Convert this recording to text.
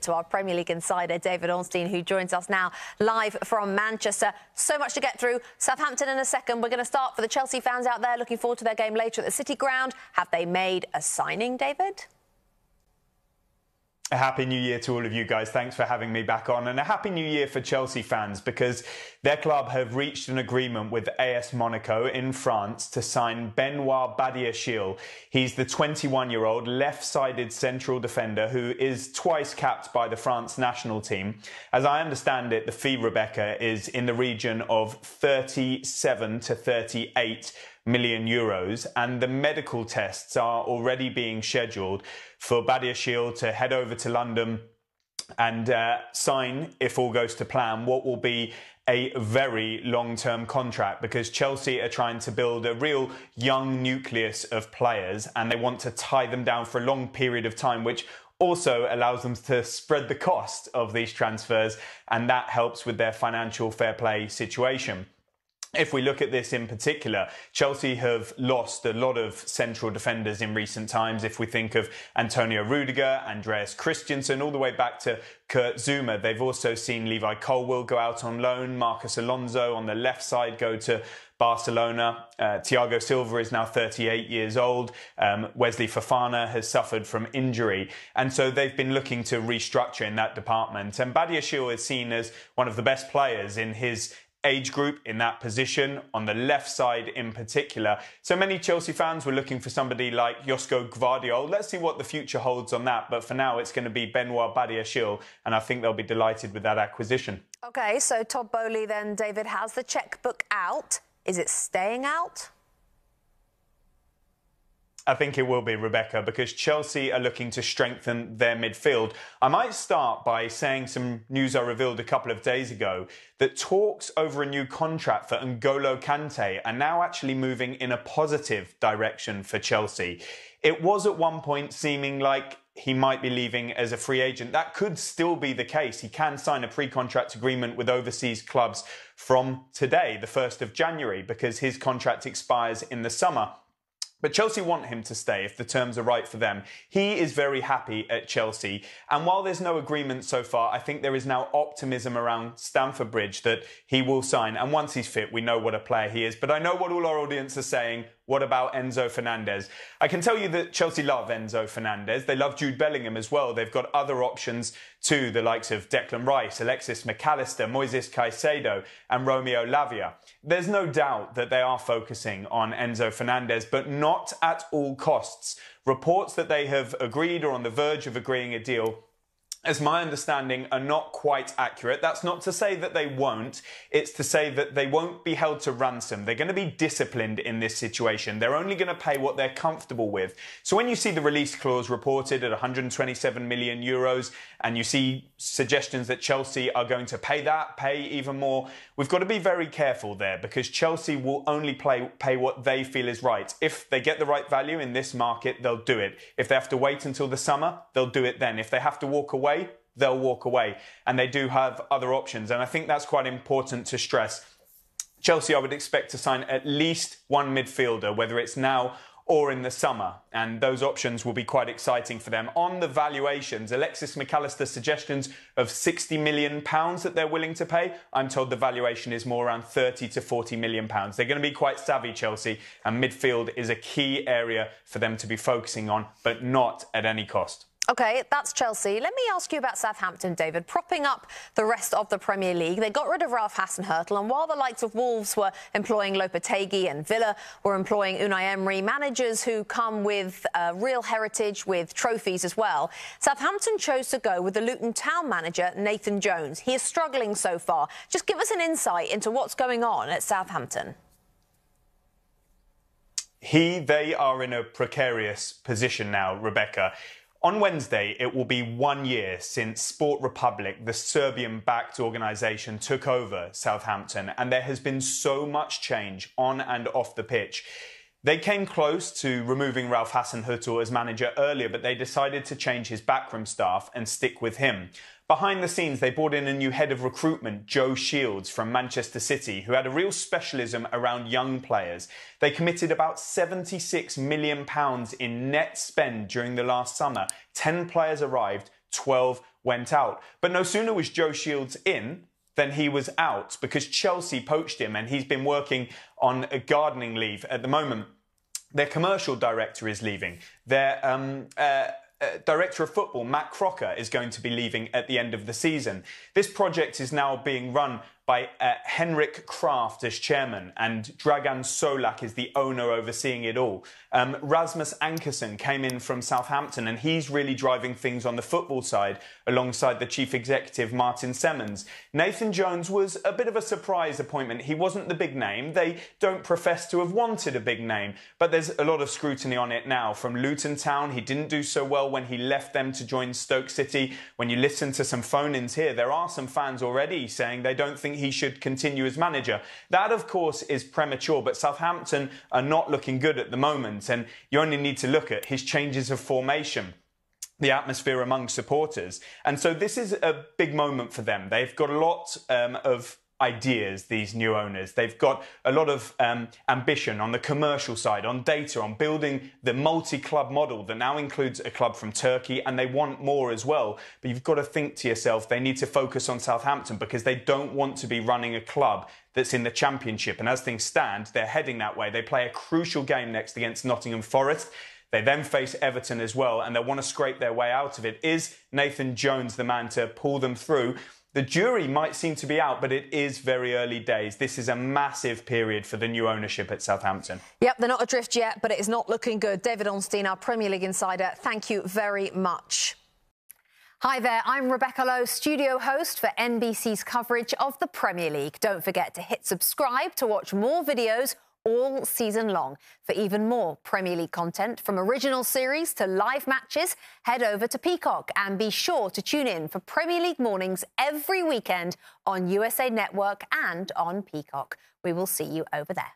to our Premier League insider, David Ornstein, who joins us now live from Manchester. So much to get through. Southampton in a second. We're going to start for the Chelsea fans out there looking forward to their game later at the City Ground. Have they made a signing, David? A happy new year to all of you guys. Thanks for having me back on. And a happy new year for Chelsea fans, because their club have reached an agreement with AS Monaco in France to sign Benoit Badiashile. He's the 21-year-old left-sided central defender who is twice capped by the France national team. As I understand it, the fee, Rebecca, is in the region of 37 to 38 million euros, and the medical tests are already being scheduled for Badiashile to head over to London and sign, if all goes to plan, what will be a very long-term contract, because Chelsea are trying to build a real young nucleus of players and they want to tie them down for a long period of time, which also allows them to spread the cost of these transfers, and that helps with their financial fair play situation. If we look at this in particular, Chelsea have lost a lot of central defenders in recent times. If we think of Antonio Rudiger, Andreas Christensen, all the way back to Kurt Zuma, they've also seen Levi Colwill go out on loan, Marcus Alonso on the left side go to Barcelona. Thiago Silva is now 38 years old. Wesley Fofana has suffered from injury. And so they've been looking to restructure in that department. And Badiashile is seen as one of the best players in his age group in that position, on the left side in particular. So many Chelsea fans were looking for somebody like Josko Gvardiol. Let's see what the future holds on that. But for now, it's going to be Benoit Badiashile, and I think they'll be delighted with that acquisition. OK, so Todd Boehly then, David, has the chequebook out. Is it staying out? I think it will be, Rebecca, because Chelsea are looking to strengthen their midfield. I might start by saying some news I revealed a couple of days ago, that talks over a new contract for N'Golo Kante are now actually moving in a positive direction for Chelsea. It was at one point seeming like he might be leaving as a free agent. That could still be the case. He can sign a pre-contract agreement with overseas clubs from today, the 1st of January, because his contract expires in the summer. But Chelsea want him to stay if the terms are right for them. He is very happy at Chelsea. And while there's no agreement so far, I think there is now optimism around Stamford Bridge that he will sign. And once he's fit, we know what a player he is. But I know what all our audience are saying. What about Enzo Fernandez? I can tell you that Chelsea love Enzo Fernandez. They love Jude Bellingham as well. They've got other options too, the likes of Declan Rice, Alexis McAllister, Moises Caicedo and Romeo Lavia. There's no doubt that they are focusing on Enzo Fernandez, but not at all costs. Reports that they have agreed or on the verge of agreeing a deal, as my understanding, are not quite accurate. That's not to say that they won't. It's to say that they won't be held to ransom. They're going to be disciplined in this situation. They're only going to pay what they're comfortable with. So when you see the release clause reported at 127 million euros, and you see suggestions that Chelsea are going to pay that, pay even more, we've got to be very careful there, because Chelsea will only pay what they feel is right. If they get the right value in this market, they'll do it. If they have to wait until the summer, they'll do it then. If they have to walk away, they'll walk away. And they do have other options. And I think that's quite important to stress. Chelsea, I would expect to sign at least one midfielder, whether it's now or in the summer. And those options will be quite exciting for them. On the valuations, Alexis McAllister's suggestions of £60 million that they're willing to pay, I'm told the valuation is more around £30 to £40 million. They're going to be quite savvy, Chelsea, and midfield is a key area for them to be focusing on, but not at any cost. OK, that's Chelsea. Let me ask you about Southampton, David. Propping up the rest of the Premier League, they got rid of Ralph Hasenhüttl, and while the likes of Wolves were employing Lopetegui and Villa were employing Unai Emery, managers who come with real heritage, with trophies as well, Southampton chose to go with the Luton Town manager, Nathan Jones. He is struggling so far. Just give us an insight into what's going on at Southampton. They are in a precarious position now, Rebecca. On Wednesday, it will be 1 year since Sport Republic, the Serbian-backed organisation, took over Southampton, and there has been so much change on and off the pitch. They came close to removing Ralph Hasenhüttl as manager earlier, but they decided to change his backroom staff and stick with him. Behind the scenes, they brought in a new head of recruitment, Joe Shields from Manchester City, who had a real specialism around young players. They committed about £76 million in net spend during the last summer. 10 players arrived, 12 went out. But no sooner was Joe Shields in than he was out, because Chelsea poached him and he's been working on a gardening leave at the moment. Their commercial director is leaving. Their director of football, Matt Crocker, is going to be leaving at the end of the season. This project is now being run by Henrik Kraft as chairman, and Dragan Solak is the owner overseeing it all. Rasmus Ankersen came in from Southampton, and he's really driving things on the football side alongside the chief executive, Martin Semmens. Nathan Jones was a bit of a surprise appointment. He wasn't the big name. They don't profess to have wanted a big name, but there's a lot of scrutiny on it now. From Luton Town, he didn't do so well when he left them to join Stoke City. When you listen to some phone-ins here, there are some fans already saying they don't think he should continue as manager. That, of course, is premature, but Southampton are not looking good at the moment, and you only need to look at his changes of formation, the atmosphere among supporters. And so this is a big moment for them. They've got a lot of ideas, these new owners. They've got a lot of ambition on the commercial side, on data, on building the multi-club model that now includes a club from Turkey, and they want more as well. But you've got to think to yourself, they need to focus on Southampton, because they don't want to be running a club that's in the Championship. And as things stand, they're heading that way. They play a crucial game next against Nottingham Forest. They then face Everton as well, and they want to scrape their way out of it. Is Nathan Jones the man to pull them through? The jury might seem to be out, but it is very early days. This is a massive period for the new ownership at Southampton. Yep, they're not adrift yet, but it is not looking good. David Ornstein, our Premier League insider, thank you very much. Hi there, I'm Rebecca Lowe, studio host for NBC's coverage of the Premier League. Don't forget to hit subscribe to watch more videos all season long. For even more Premier League content, from original series to live matches, head over to Peacock, and be sure to tune in for Premier League mornings every weekend on USA Network and on Peacock. We will see you over there.